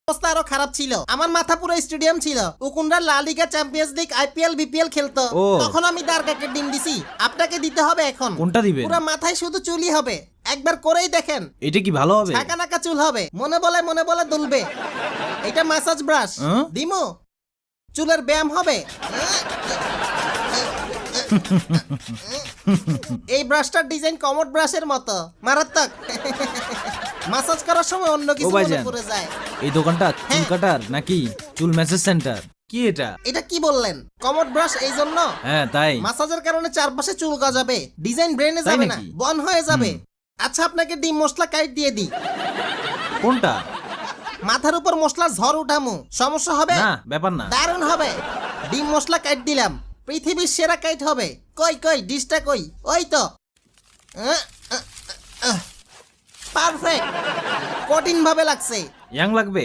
অবস্থা আরো খারাপ ছিল। আমার মাথা পুরো স্টেডিয়াম ছিল। উকুনরা লা লিগা, চ্যাম্পিয়ন্স লিগ, আইপিএল, বিপিএল খেলতো। ও। তখন আমি দারগাকে ডিম দিছি। আপনাকে দিতে হবে এখন। কোনটা দিবেন? পুরো মাথায় শুধু চুলই হবে। একবার করেই দেখেন। এটা কি ভালো হবে? ছাকা নাকা চুল হবে। মনে বলে দুলবে। এটা ম্যাসাজ ব্রাশ। দিমু চুলের ব্যায়াম হবে। এই ব্রাশটার ডিজাইন কমোড ব্রাশের মতো মারাত্মক। ম্যাসাজ করার সময় অন্য কিছু মনে ভাইজান। পড়ে যায়। এই দোকানটা চুল হ্যাঁ। কাটার নাকি চুল ম্যাসেজ সেন্টার? কি এটা? এটা কি বললেন? কমোড ব্রাশ এই জন্য হ্যাঁ তাই। ম্যাসাজের কারণে চারপাশে চুল গজাবে, ডিজাইন ব্রেনে তাই যাবে না, নাকি? বন হয়ে যাবে। আচ্ছা আপনাকে ডিম মশলা কাইট দিয়ে দিই। কোনটা? মাথার উপর মশলার ঝড় উঠামু, সমস্যা হবে? না ব্যাপার না। দারুণ হবে। ডিম মশলা কাইট দিলাম, পৃথিবীর সেরা কাইট হবে। কই কই ডিশটা কই? ওই তো। পারফেক্ট। কঠিন ভাবে লাগছে। ইয়াং লাগবে?